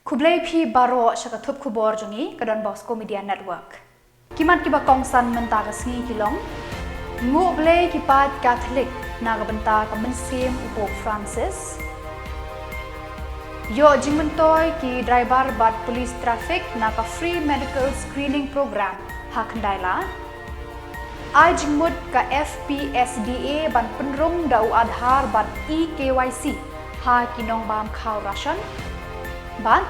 Kublai pi baro syakatup Khuborjylla ke Bosco Media Network. Kimat kiba kongsan mentara sengi Shillong. Ngublai kipat Catholic naga benta ke mensim Pope Francis. Yo jingmentoy ki driver bat police traffic NAKA free medical screening program hakandailah. Ai jingmut ka FPSDA ban penrung dau adhar bat EKYC ha kinong bam khau ration. Ban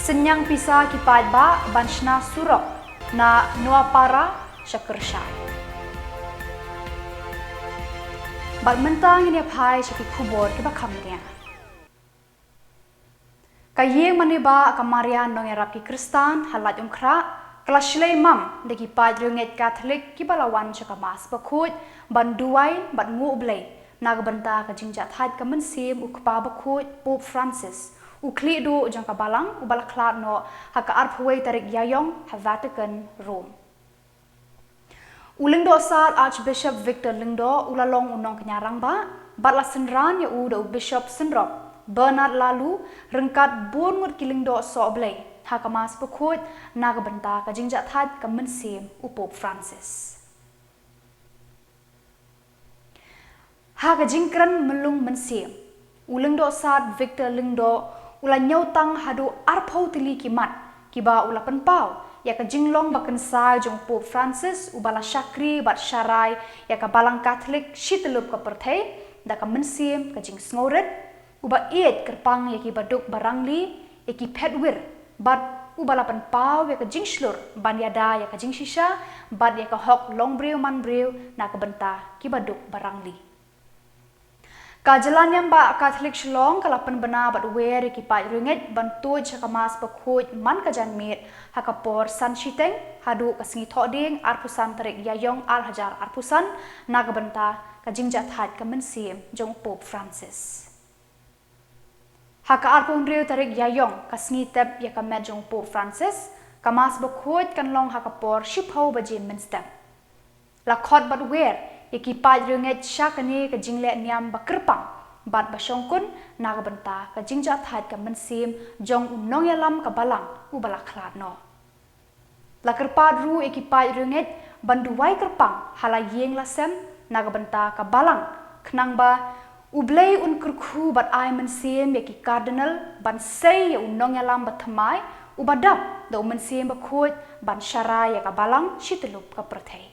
senyang pisa kipat ba ban shna surok na nuapara syakersyai. Bat mentang ini apai syaki Khubor kiba kamnya. Kayeng maniba kamarian nong erap ki Kristan halat umkra kelas mam deki pad runget Catholic ki balawan syaka mas bakut ban duai bat ngublai nagbenta ka jingjat had ka mensim ukpa bakut Pope Francis ukli do jangka balang ubalaklat no haka arphuai tarik Iaiong ha Vatican Rome. Ulingdo saat Archbishop Victor Lingdo ulalong unong kenyarang ba batla senran ya uda Bishop Senrop Bernard lalu rengkat bongut kilingdo soblay haka mas bakut nagbenta ka jingjat had ka mensim Pope Francis. Haka jingkran melung mensim ulingdo saat Victor Lingdo ula nyautang hadu arpau tili kimat kiba ula penpau ya ka jinglong bakan sai jong Pope Francis ubala syakri bat syarai ya ka balang Catholic shitelup ka perthai da ka mensim ka jing sngoret uba iet kerpang ya ki baduk barangli ya ki petwir bat ubala penpau ya ka jing shlur ban yada ya ka jing shisha bat ya ka hok long brew man brew na ka benta ki baduk barangli. Kajalan yang ba Catholic Shillong kalapan bena bat wer kipat ringet bantuj hakamas bakut man kajan mit hakapor san shiteng hadu kasingi thoding arpusan tarik Iaiong hajar arpusan nagabenta kajingjat had kemensim jong Pope Francis. Haka arpun riu tarik Iaiong kasingi tep ya kamet jong Pope Francis kamas bakut kanlong hakapor shiphau bajin menstep. Lakot bat wer ikipat runget syakani ke jingle niam bakerpang bat basyongkun nagabenta ke jingjat had ke mensim jong unong yalam ke balang ubalaklat no. Lakerpat ru ikipat runget banduai kerpang halayeng lasem nagabenta ke balang kenang ba ublay un kurku bat ai mensim yaki cardinal ban say unong yalam batamai ubadap da mensim bakut ban syarai ya ke balang shitelup ke perthai.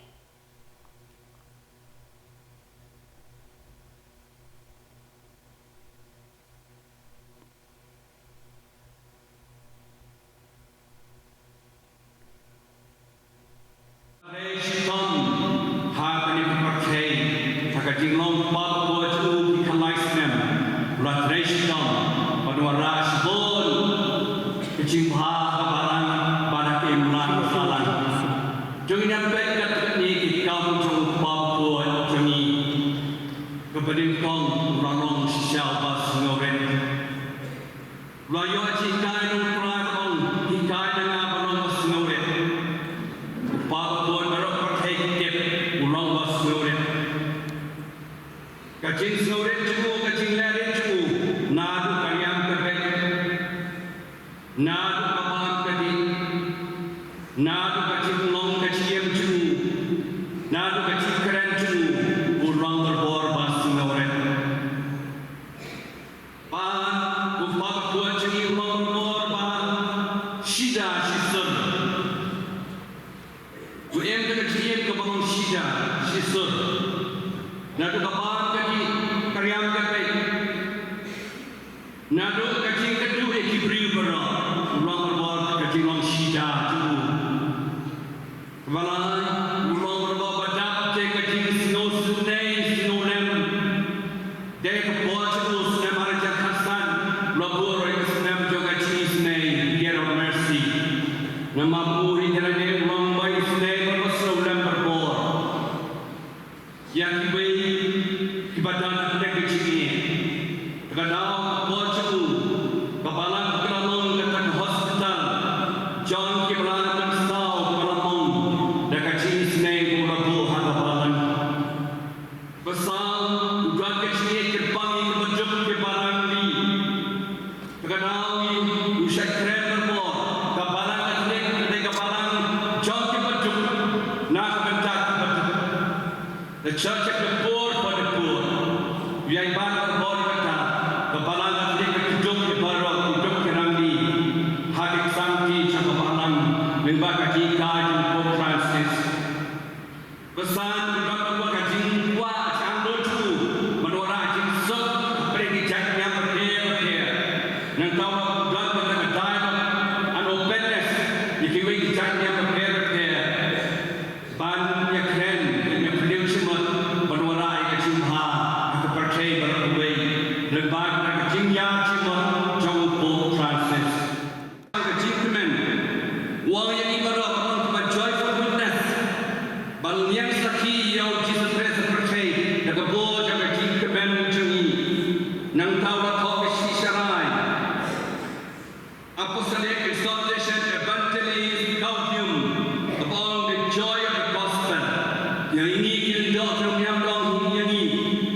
Ushak The church of the poor for the poor. Iaiong berbor kata, kepala mereka hidup di barat, hidup kerami, hadik sangki cakap alam, lembaga jika dan Francis. Pesan beberapa kaji kuat candul tu, menora jin sok pergi jaknya berdaya. Nang tahu dan berdaya, anu openness, ikiwe jaknya berdaya. Ban yang keren, yang beliau semua menora kaji ha, aku percaya berdua. Lembaga kajinya semua jauh Francis. Kaji kemen, wang yang ibarat orang kepada joyful witness. Bal yang sakhi yang Jesus Christ percaya, nak Khubor jaga kaji kemen jungi. Nang tahu nak kau besi syarai. Apostolic exhortation evangelist gaudium upon the joy of the gospel. Yang ini kita dapat menyambung ini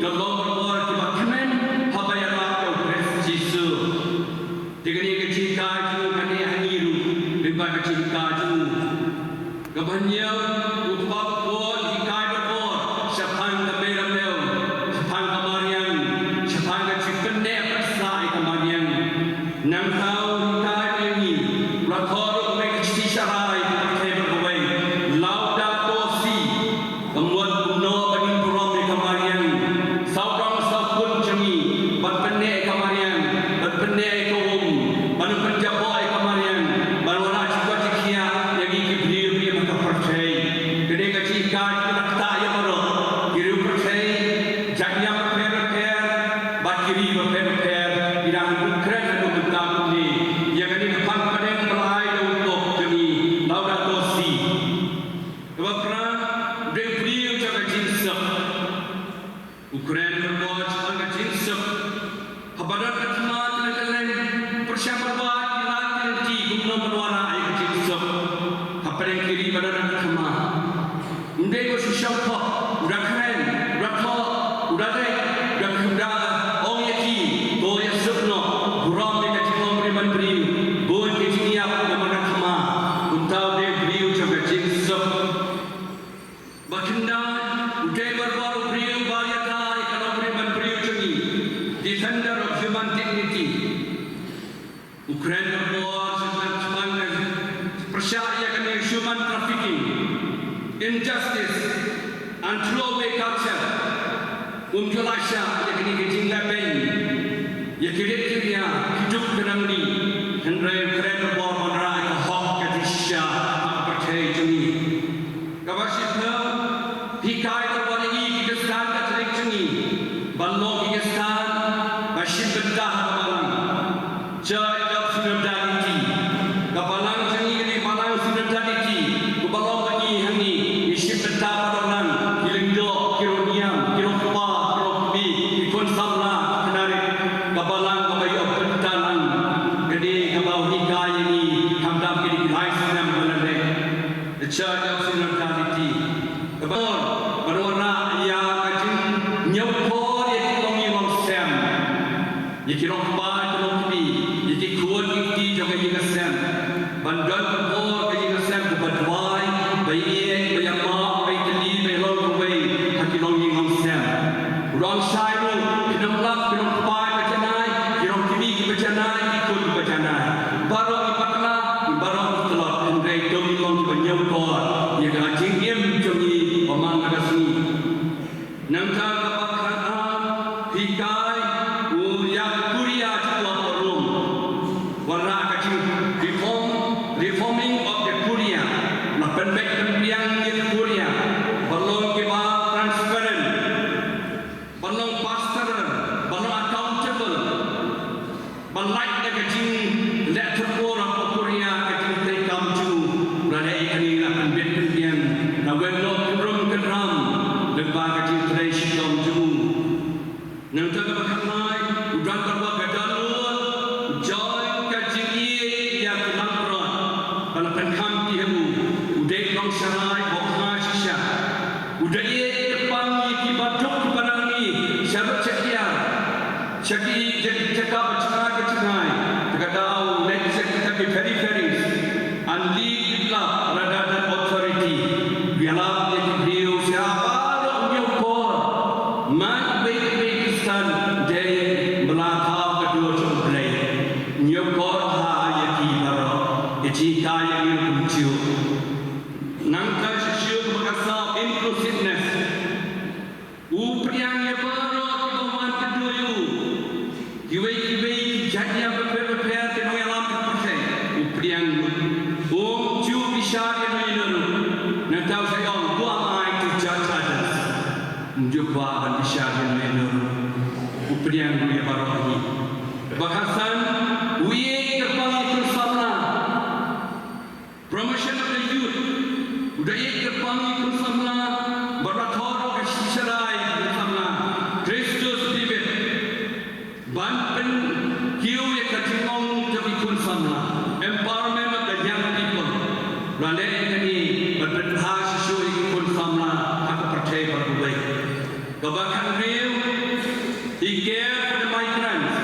dalam Khubor kita kemen habayara kau Kristus Yesus. Dengan ini kaji kaji kami hangiru, lebih kaji kaji. Kebanyakan utbab Khubor dikai berbor, siapang keberam leu, siapang kemarian, siapang kejipen ne persai kemarian. Nang tahu dikai ini, rakor mereka citi syarai pakai berkuai, laudato si, kemuat kuno bagi purom di kemarian, saudang sabun jemi, berpene kemarian, berpene kaum, banu penjaboy kemarian, banu orang juga cikia yang ikut dia maka percaya. Kedai kaji kaji nak tak yang baru, kiri percaya, jaknya berper, bat kiri berper, bidang keren atau bentak ni, yang ini depan padang pelai untuk demi laudato si. Kemudian dia beliau jaga jinsep, Ukraine berboj jaga jinsep, habaran ketmat dengan persiapan buat dilatih guna menwara ayat jinsep, habaran kiri badan ketmat. Ndego sishapha, udah keren, udah tua, udah dek, udah orang yaki, boy subno, buram mereka cuma beriman beri, boy kejinia pada mana kama, untau dia beriu jaga jinsep. Baginda, udah berbaru beriu baliatai kalau beriman beriu jangi, defender of human dignity. Ukraine berbor semangat percaya kena human trafficking, injustice, and throwaway culture. Jelasnya yang ini kejingga bayi, yang kira-kira hidup kenang ni, henry Ukraine berbor menerai ke hak kedisya tak percaya jangi. Kabasipnya, hikai berbor ini kita sekarang tak terik jangi, balong kita sekarang masih bedah kemalang. Jaya sinodality, kapalang jangi ini palang sinodality, kapalang lagi hani, isi bedah palang, kilingdo, kironiam, kirokpa, kirokbi, ikon samla, kenarik, kapalang kabayo bedalang, jadi kabau hikai ini, hamdam kini kilai senam melalui. The Church of Sinodality, kapalang berwarna yang kajin nyepor yang kilongi longsem, yang kirokpa, kirokbi. Jadi kuat itu juga ingasem, bandar Khubor ingasem kepadwai, bayi, bayama, bayi teli, bayi long away, hati long ingasem. Orang syairu, kinamlak, kinampai berjanai, kinam kini berjanai, ikut berjanai. Baru ipatlah, baru telak, andai domi long penyempor, yang ajing im jongi omang kasni. Nangka kapakran, hikai, yang kuria jua perum. Warna kacing reforming of the Korea, nak penbek penbiang di Korea, balong kiba transparent, balong pastoral, balong accountable, balai dah kacing letter orang Korea kacing tekam ju, berada ikan nak penbek penbiang, nak wenok kerum keram, lepas kacing tradisi kam ju, nanti kebakan mai, udah berbuat gadalun, joy. Penkam tihamu, udah long sarai, bokha sisa, udah ye depan ye kibatuk kepada ni, syarat sekian, syaki jadi cakap bercerai, terkadang let's say kita be very, and lead with love rather than authority. Biarlah dia beliau siapa orang yang wei jadi apa prepare te no alam ke proses upriang ju bisa dia no inu na tahu saya who am I to judge others menjumpa dan bisa dia no inu upriang dia barohi bahasan we terpanggil Samla promotion of the youth udah terpanggil Samla berator ke Sisarai Samla Kristus David Banpen kiu ya kacimong tapi kun Samla empowerment of the young people rale ini berbenah sesuai kun Samla aku percaya berbuat kebakan real he care for the migrants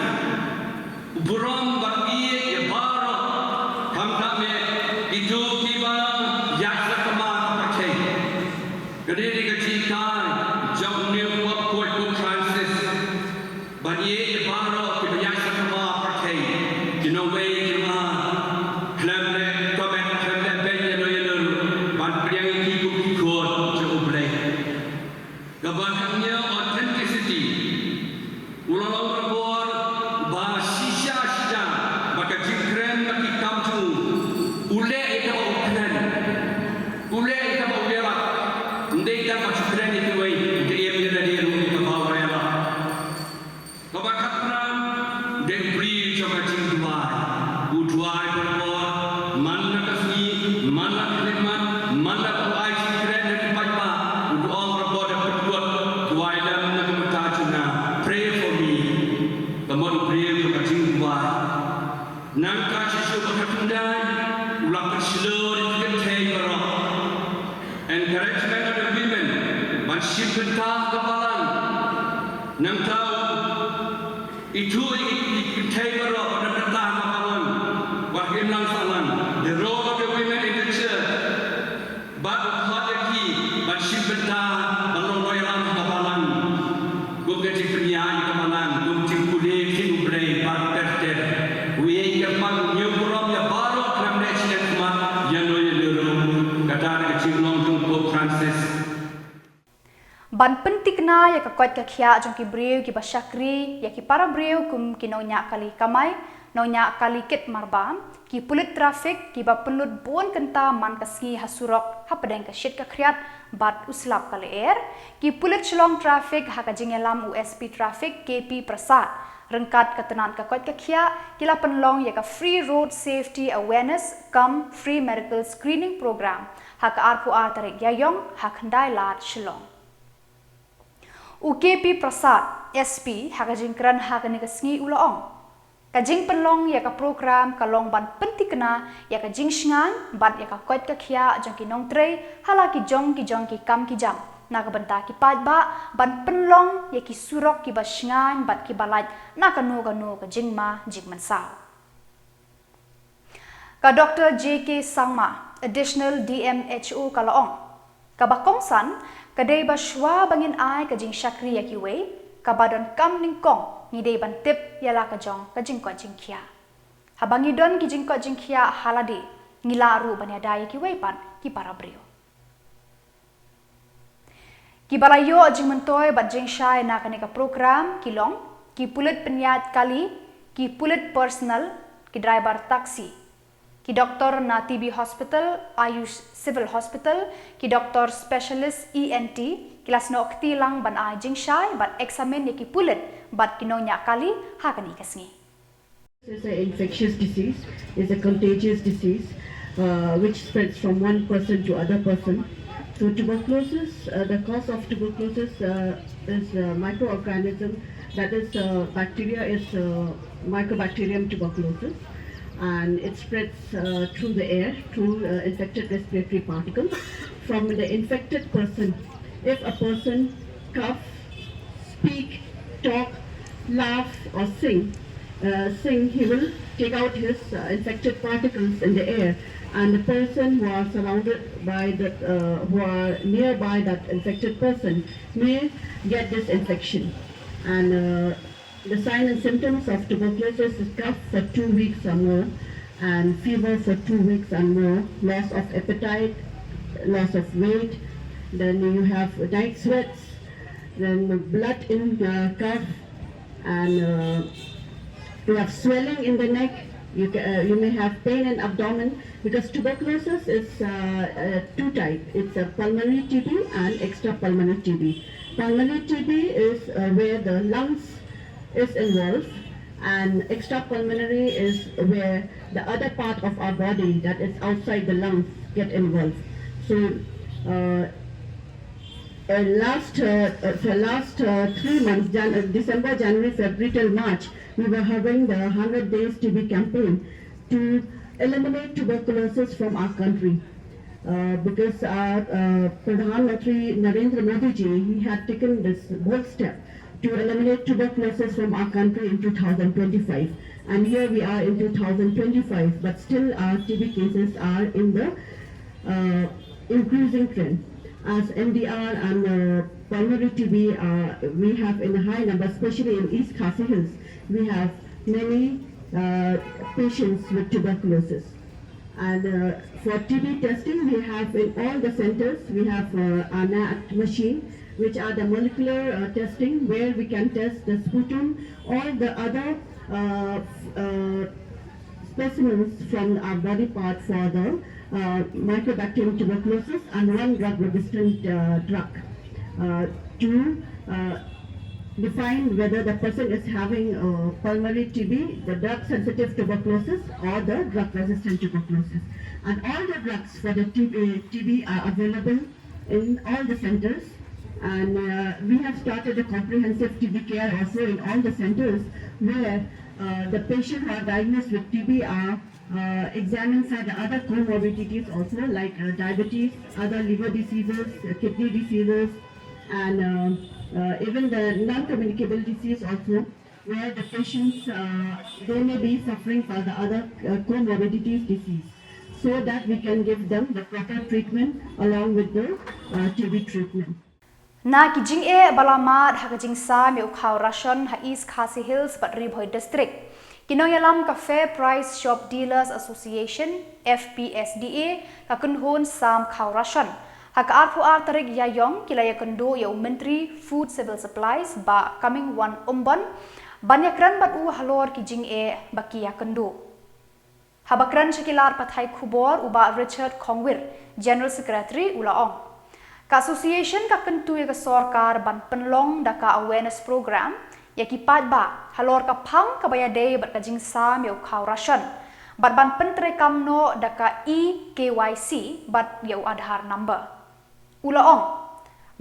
buram bagi ya baro hamka me itu kiba ya sakama percaya gede dikacikan jauh ni buat kuat Francis bagi ya baro kiba ya sakama percaya jinawai jema klamle komen klamle benya no yelo ban priang kiku kikot jauh boleh kebakannya authenticity ulang rabor bahasa sida maka jikren bagi kamju ule itu ukren ule itu ulera ndai kan macam kren itu wei dia bila dia rumah itu bawa rela kebakatran dan beri coba jingduai uduai berbuat mana kasih mana khidmat mana kuai jikren dan kuaipa uduang rabor dan berbuat kuai dan kemutajuna pray for me kemudian pray coba jingduai nangka sesuatu berkendai ulang berseluruh di kentai berok encouragement of the women masih bentah kepalan nangka itu di kentai berok pada bentah kepalan wakil langsalan the role of the women in the church batu khadaki masih bentah menolong yang kepalan gumgati penyanyi kepalan gumti kulit kinubrei barter we yang nyuram ya baru kram national ma yang loyal kata Shillong Tuberculosis Francis ban pentik na ya ka kwat ka khia jong ki breu ki basakri ya ki para breu kum ki nonya kali kamai nonya kali kit marbam ki pulit trafik ki ba pelut bon kenta man kasngi hasurok hapadeng ka shit ka kriat bat uslap kali air ki pulit Shillong trafik ha ka jingelam USP trafik KP Prasad rengkat ketenan ka kwat ka khia kila penlong ya ka free road safety awareness kam free medical screening program ha ka arpu ar tarik Iaiong ha khandai lat Shillong UKP Prasad SP ha ka jingkran ha ka nikasngi ulaong ka jing penlong ya ka program ka long ban pentikna ya ka jing shngan bat ya ka kwat ka khia jong ki nong trei hala ki jong ki kam ki jam na ka banta ki pat ba ban penlong ya ki surok ki basngan bat ki balat na ka no ka jingma jingman sa ka Dr. JK Sangma additional DMHU ka laong ka bakongsan ka dei ba shwa bangin ai ka jing shakri ya ki wei ka badon kam ning kong ni dei ban tip ya la ka jong ka jing ko jing khia habangi don ki jing ko jing khia halade ngila ru ban ya dai ki wei pan ki para brio ki balayo jing mentoy bat jing shai na ka program kilong ki pulit penyat kali ki pulit personal ki driver taksi ki doktor na TB hospital Ayush civil hospital ki doktor specialist ENT kilas no okti lang ban ai jing shai bat examine ki pulit bat kinonya kali ha kani kasngi This is an infectious disease, is a contagious disease which spreads from one person to other person. So tuberculosis, the cause of tuberculosis is a microorganism, that is bacteria is Mycobacterium tuberculosis, and it spreads through the air, through infected respiratory particles from the infected person. If a person cough, speak, talk, laugh or sing, he will take out his infected particles in the air, and the person who are surrounded by that, who are nearby that infected person may get this infection. And the signs and symptoms of tuberculosis is cough for 2 weeks or more, and fever for 2 weeks and more, loss of appetite, loss of weight, then you have night sweats, then blood in cough, and You have swelling in the neck. You may have pain in abdomen, because tuberculosis is two types. It's a pulmonary TB and extrapulmonary TB. Pulmonary TB is where the lungs is involved, and extrapulmonary is where the other part of our body that is outside the lungs get involved. So last 3 months, December, January, February till March, we were having the 100 days TB campaign to eliminate tuberculosis from our country. Because our Pradhan Mantri Narendra Modi ji, he had taken this bold step to eliminate tuberculosis from our country in 2025. And here we are in 2025, but still our TB cases are in the increasing trend. As MDR and pulmonary TB, we have in a high number, especially in East Khasi Hills, we have many patients with tuberculosis. And for TB testing, we have in all the centers, we have a NAKA machine, which are the molecular testing, where we can test the sputum or the other specimens from our body part for the Mycobacterium tuberculosis and one drug-resistant drug to define whether the person is having pulmonary TB, the drug-sensitive tuberculosis, or the drug-resistant tuberculosis. And all the drugs for the TB are available in all the centers. And we have started a comprehensive TB care also in all the centers, where the patients who are diagnosed with TB are examined for the other comorbidities also, like diabetes, other liver diseases, kidney diseases, and even the non-communicable disease also, where the patients, they may be suffering for the other comorbidities disease, so that we can give them the proper treatment along with the TB treatment. Na ki jing e balamat ha jing sa mi ukhaw ration ha East Khasi Hills but Ribhoi district. Kinoyalam ka Fair Price Shop Dealers Association FPSDA ka kunhon sam khaw ration. Ha ka arpu tarik Iaiong kilaya kendo ya Menteri Food Civil Supplies ba coming one umban banyakran bat u halor ki jing e bakia kendo. Habakran Shakilar Pathai Khubor uba Richard Khongwir General Secretary Ulaong. Ka association ka kentu ya ka sorkar ban penlong da ka awareness program ya ki pat ba halor ka phang ka bayade bat ka jing sa mi ukhaw ration bat ban pentre kamno da ka KYC bat ya Aadhaar number. Ulaong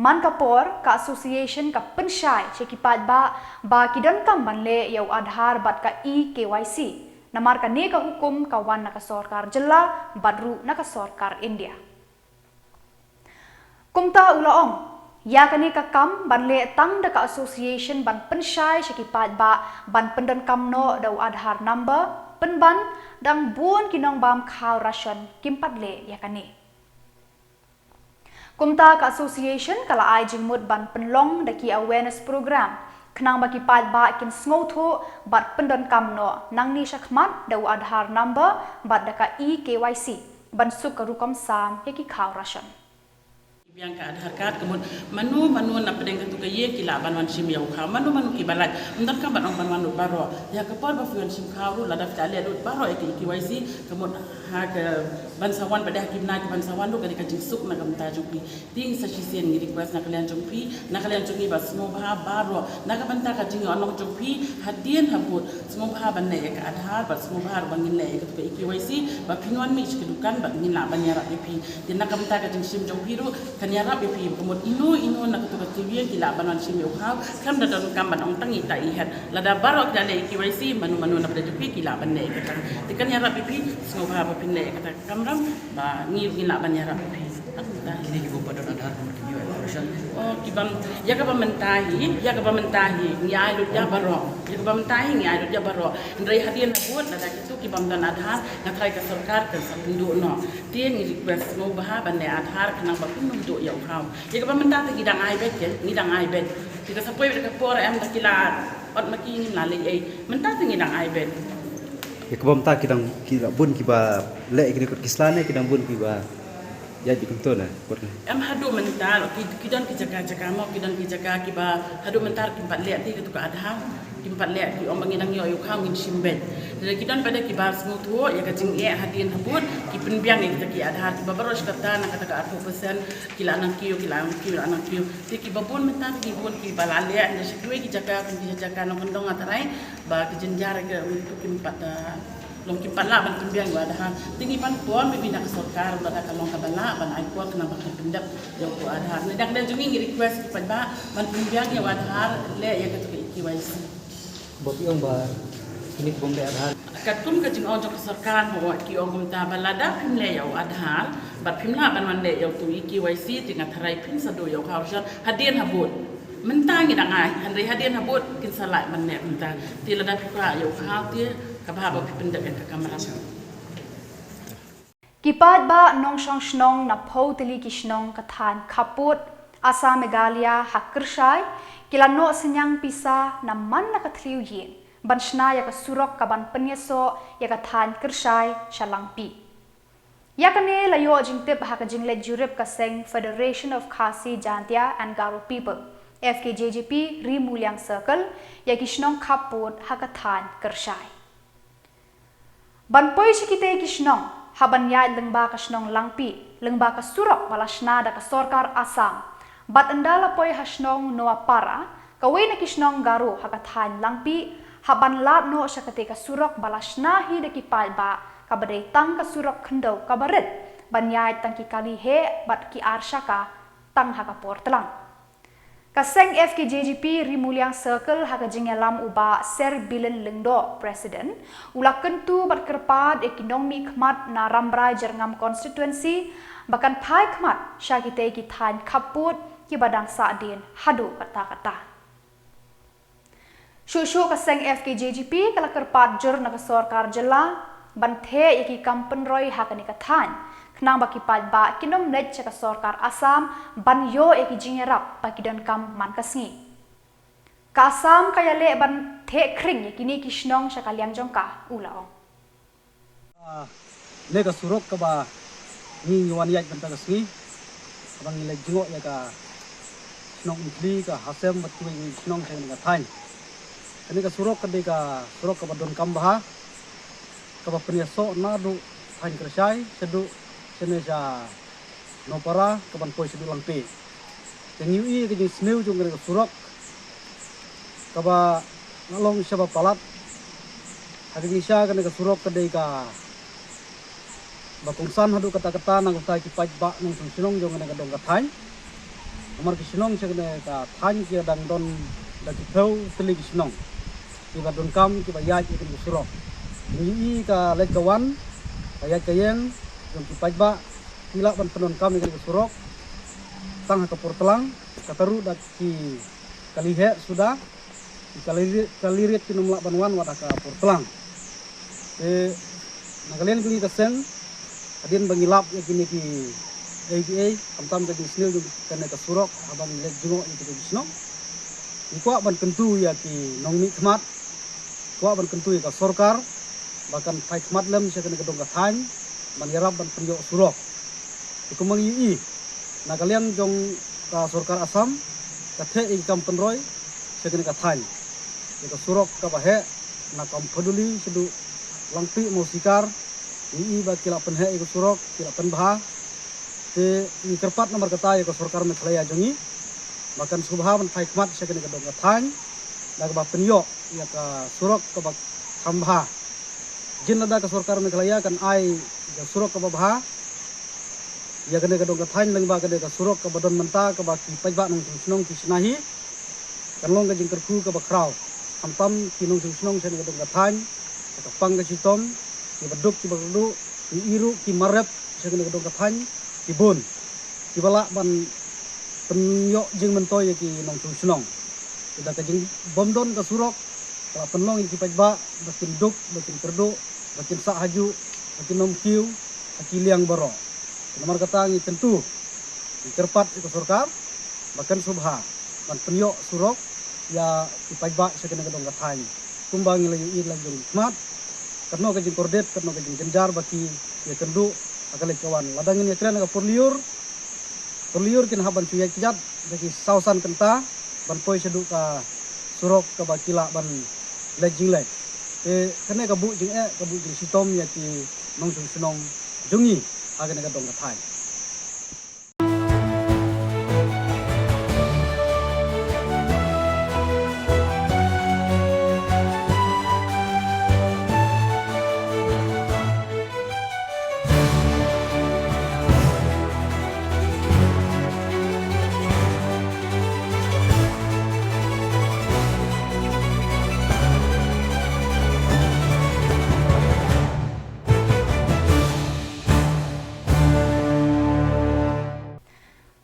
man kapor ka association ka pensyai che ki pat ba kidan kam banle ya Aadhaar bat ka KYC namar ka ne ka hukum ka wan na ka sorkar Jylla badru na ka sorkar India. Kumta Ulaong, ya kani ka kam banle tang da ka association ban pensyai syakipat ba ban pendan kamno da Aadhaar number penban dang buon kinong bam khaw ration kimpadle ya kani. Kumta ka association kala ai jingmut ban penlong da ki awareness program kenang ba kipat ba kin sngoto bat pendan kamno nang ni syakmat da Aadhaar number bat da ka KYC ban suk ka rukom sam ya ki khaw ration. Yang ka Aadhaar card kemun manu na pedeng katu ke ye kila banwan sim yau kha manu ki balai ndan ka banong banwan baro ya ka por ba fion sim kha ru la da tale ru baro e KYC kemun ha ke bansawan pada hakim na ke bansawan ru ka jing suk na kam ta jumpi ting sa sisen ni request na kalian jumpi ba semua ba baro na ka banta ka jing onong jumpi hadien habut semua ba ban ne ka Aadhaar ba semua ba bangin le ke KYC ba pinwan mi kedukan ba ngin la ban yara pi din na ka banta ka jing sim jumpi ru nyarap pi kemudian ino nak tu ketiwian kila banan sim yo kau kam da don kam banong tangi ta ihat lada barok dale KYC manu na pada pi kila ban ne kata tekan nyarap pi semua ba pin ne kata kamram ba ngir kila ban nyarap pi kini ibu pada Aadhaar kini oh kibam ya ka mentahi ngai lu ja barok ya ka mentahi ngai lu ja barok ndai hadian buat lada itu kibam dan Aadhaar ngatai ka sarkar ka sapindu no tien ni request no ba ban ne Aadhaar kenang ba pun do ya kau ya ka menta ta gidang ai bet ke ngidang ai bet kita sapoi ka por em ta kila ot maki ni la le ai menta ta ngidang ai bet ya kebam ta kidang bun kiba le kini kot kislane kidang bun kiba ya jikunto na em hadu mental kidan ki jaga mau kidan ki jaga kiba hadu mentar ki pat le ti ka Aadhaar kimpat le ki om bangin angyo yu khang in simbet jadi kidan pada ki bar semut ho ya ka jing e hadin habut ki penbiang kita ki adhar ki babaros kata nak kata ka 4% kila anang kiyo ti ki babun mentar ki bun ki balale anda sekwe ki jaka nang kendong atarai ba ki jenjar ke untuk kimpat long kimpat la ban penbiang wa adhar tinggi pan puan bibi nak sarkar ba ka long ka bala ban ai puan kena bakal pendap yo ku adhar dak dan jungi request ki ba ban penbiang ya adhar le ya ka KYC Bobi ong ba ini kebom le adhar katum ka jing ong jok sarkar ho ki ong kum ta balada phim le yo adhar bat phim la ban man le yo tu KYC tinga tharai phim sadu yo khawshan hadien habut mentangi dangai handai hadien habut kin salai man ne menta ti lada phikra yo khaw ti ka ba ba pindak ka kamera Kipat ba nong shong shnong na phau tili ki shnong ka than khaput asa Meghalaya hakirshai kilano senyang pisa na man na ka thliu yin banshna ya ka surok ka ban penyeso ya ka than kirshai shalangpi yakane layo jingtep ha ka jingle jurep ka seng Federation of Khasi Jantia and Garo People FKJJP Rimulyang Circle ya ki shnong khaput ha ka than kirshai ban poi chikite ki shnong haban ya lengba ka shnong langpi lengba ka surok balashna da ka sarkar Assam bat andala poi hasnong noa para kawe na kisnong garu hakathan langpi haban lat no syakate ka surok balashna hi de ki palba kabadai tang ka surok khndau kabaret banyai tang ki kali he bat ki arshaka tang hakapor telang kaseng FKJJP Rimulyang Circle haga jingelam uba ser bilen lengdo president ulakan tu bat kerpad ekonomi khmat na rambrai jerngam constituency bahkan thai khmat syakite ki than khaput ki badang saadin hadu kata-kata Shushu kaseng FKJJP kala kerpat jur na sarkar Jylla banthe iki kampen roi hakani kathan knang baki pat ba kinom net cha sarkar Assam ban yo eki jingerap baki don kam man kasngi ka Assam kaya le ban the khring kini kishnong cha kalyang jongka ulaong le ka surok ka ba ni wan yak ban ta kasngi abang le jingo ya ka snong utli ka hasem batui snong theng ka thain ani ka surok ka badon kambha ka ba penyeso na du thain kersai sedu seneja no para ka ban poi sedu langpe yang ui ka jing sneu jong ka surok ka ba nalong saba palat hari ni sya ka surok ka dei ka ba kungsan hadu kata-kata nang utai ki paj ba nang snong jong ka dong ka thain Amar kisnong sekne ka than ki dang don da ki thau tili kisnong ki ba don kam ki ba ya ki surok ni ka le kawan ka ya kayeng jong ki pajba kila ban penon kam ki surok tang ka portlang ka taru da ki kalihe sudah ki kalirit ki nomla banwan wada ka portlang nagalen ki ka sen adin bangilap ya kini ki APA kamtam ka disnil jung kana ka surok abang le jungo itu ka disno ikwa ban kentu ya ki nongmi khmat kwa ban kentu ya ka sarkar bahkan thai khmat lem se kana ka dong ka thain ban yarab ban penyo surok iku mang yi na kalian jong ka sarkar Assam ka the income penroi se kana ka thain ka surok ka ba he na kam peduli sedu langpi musikar yi ba kila penhe iku surok kila penbha ni kerpat nomor kata ya ke sarkar Meghalaya jongi bahkan subha ban thai khmat se kana ka dong ka thain na ka ba penyo ya ka surok ka ba khambha jin lada ka sarkar Meghalaya kan ai ka surok ka ba bha ya kana ka dong ka thain lang ba ka de ka surok ka badon menta ka ba ki pajba nong snong ki snahi kan long ka jing kerku ka ba kraw hamtam ki nong snong se ka dong ka thain ka pang ka sitom ki baduk ki badu ki iru ki marep se kana ka dong ka thain kibun kibala ban penyo jing mentoy ki nong snong ida ka jing bomdon ka surok ka penlong ki pajba bakin duk bakin kerdu bakin sa haju bakin nom kiu akiliang baro nomor kata ngi tentu kerpat itu sarkar bahkan subha ban penyo surok ya ki pajba se kana ka dong ka thain kumbang ngi layu ila jung khmat karno ka jing kordet karno ka jing jenjar baki ya kendu akale kawan ladang ini keren ka porliur kin haban cuya kijat bagi sausan kenta ban poi sedu ka surok ka bakila ban lek Jylla ke kene kabu jing kabu jing sitom ya ki nong sung sunong jungi agane ka dong ka thai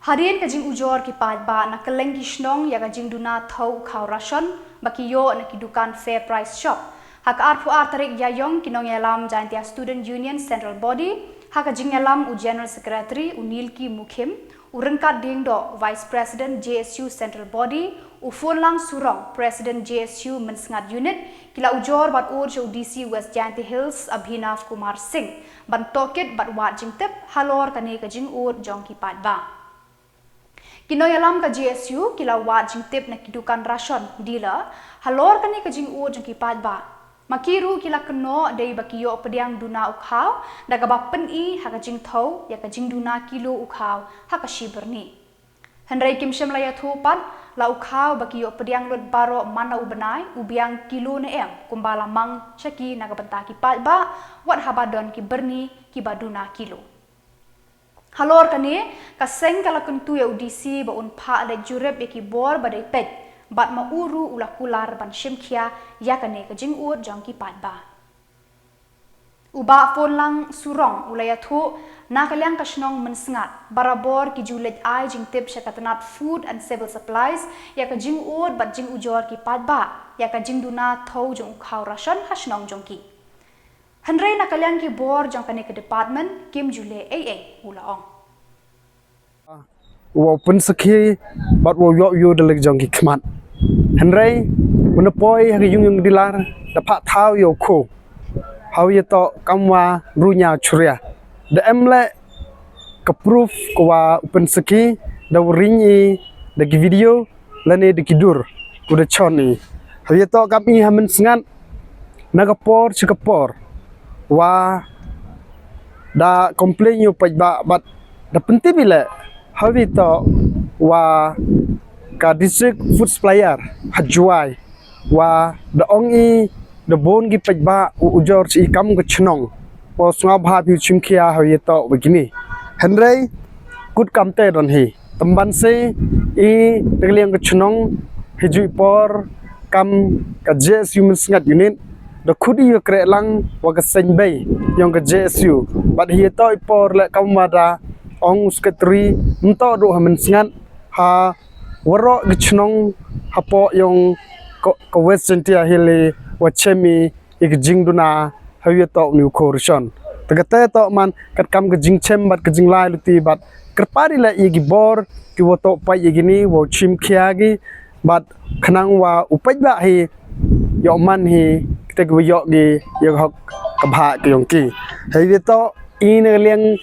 Harian ka jing ujor ki pat ba na kaleng ki shnong ya ka jing duna thau khaw ration baki yo na ki dukan fair price shop hak arfu artarik Iaiong kinong yalam Jaintia Student Union Central Body hak jing yalam u General Secretary unil ki mukhim urengkat ding do Vice President JSU Central Body u Fonlang Surong President JSU Mensngat Unit kila ujor bat ur jo DC West Jaintia Hills Abhinav Kumar Singh ban toket bat wat jing tep halor kane ka jing ur jong ki pat ba Kinoy alam ka GSU kila wat jing tip na kidukan ration dila halor kani ka jing u jing kipat ba makiru kila keno dei bakiyo pediang duna ukhaw daga ba pen I haka jing thau ya ka jing duna kilo ukhaw haka shiberni Henry Kim Samla ya thupat la ukhaw bakiyo pediang lot baro mana ubenai ubiang kilo na kumbala mang shaki naga benta kipat ba wat habadon ki berni ki baduna kilo Halor kani kaseng kala kuntu ya udisi ba un pha le jurep ya ki bor ba dei pet bat ma uru ula kular ban shimkhia ya kane ka jing ur jong ki pat ba Uba Fonlang Surong ulaya thu nakalyang kasnong mensngat barabor ki julet ai jing tip syakatanat food and civil supplies ya ka jing ur bat jing ujor ki pat ba ya ka jing duna thau jong khaw ration hasnong jong ki Henry nakalyang ki bor jong kane ke department Kim Jule AA ulaong. Wo pun sakhi bat wo yo dalek jong ki khmat. Henry menepoi hari yung dilar dapat tahu yo ko. How ye to kamwa runya churia. The emle ke proof kwa pun sakhi da ringi da ki video lane de kidur udah choni. How ye to kami hamen sengat nagapor chikapor. Wa da komplain yo pajba bat da penting bila hawi to wa ka district food supplier hajuai wa da ongi da bon gi pajba ujor si kam go chnong po snga bha bi chimkhia hawi to begini henrei kut kamte don hi tamban se I tegliang go chnong hijui por kam ka jes human sngat unit da khudi yo kre lang wa ka sen bay yong ka JSU but hi to por le kamada ong secretary nto do hamen sngat ha waro gichnong hapo yong ko West Jaintia Hilli wa chemi ik jingduna hawi to new corruption tagate to man kat kam ka jing chem bat ka jing lai luti bat kerpari la igi bor ki wo to pa igini wo chim khiagi bat khnang wa upaj ba hi yo man hi te go yo gi yo hok ka bha ki yong ki hawi to in liang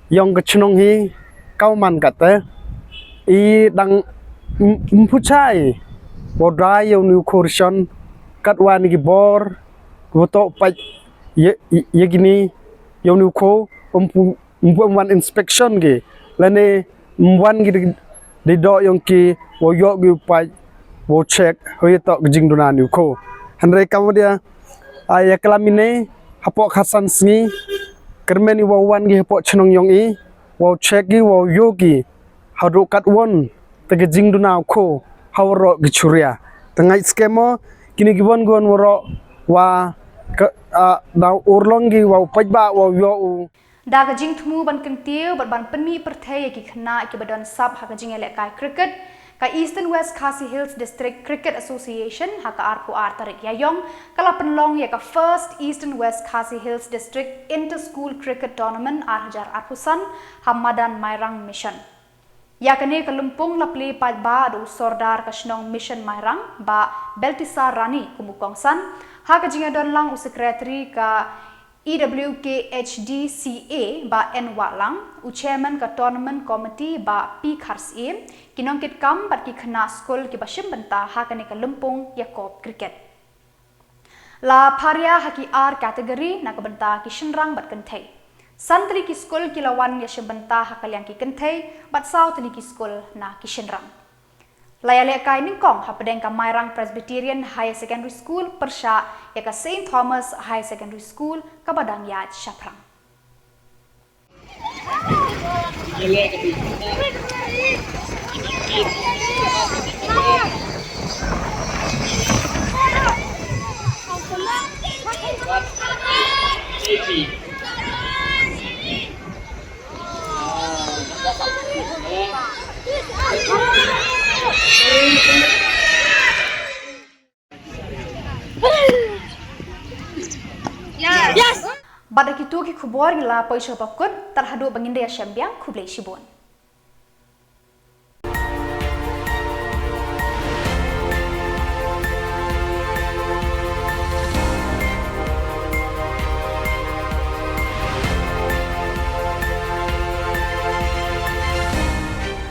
yong ka chnong hi kau man ka te I dang mpuchai wo dai yo new corruption kat wan gi bor wo to pa ye gini yo new ko wan inspection gi lane wan gi de do yong ki wo yo gi pa wo check ho to jing duna new ko hanre kamodia ay kalamine hapo khasan sngi kermeni wo wan gi hapo chnong yong I wo check gi wo yogi hadu kat won te jing duna ko hawro gi churia tangai skemo kini gi won gon woro wa da urlong gi wa pajba wo yo Da ka jing thmu ban kengtiu ban penmi perthai ki khna ki badon sab ha ka jing ele kai cricket ka Eastern West Khasi Hills District Cricket Association haka arpu artarik Iaiong kala penlong ya ka first Eastern West Khasi Hills District Inter-School Cricket Tournament arhajar arpusan Hamadan Mairang Mission ya kane kalumpung lapli pat ba do sordar kasnong mission Mairang ba Beltisa Rani kumukongsan haka jinga don lang u secretary ka EWKHDCA ba N Walang u chairman ka tournament committee ba P Kharsi kinong kit kam bat ki khna school ki bashim banta ha kane ka lumpung Yakob cricket La paria haki R kategori nak benta ki Shillong bat kentai. Santri ki skul kilawan ya shebenta hakaliang ki kentai bat sau teli ki skul na ki Shillong. Layale kai ningkong hapedeng ka Mairang Presbyterian Higher Secondary School Persha ya ka St. Thomas Higher Secondary School ka Badang Yat Shaprang. Yes. Badak itu ki Khuborjylla poisho pakut terhadap bangindaya syambiang Khuborjylla.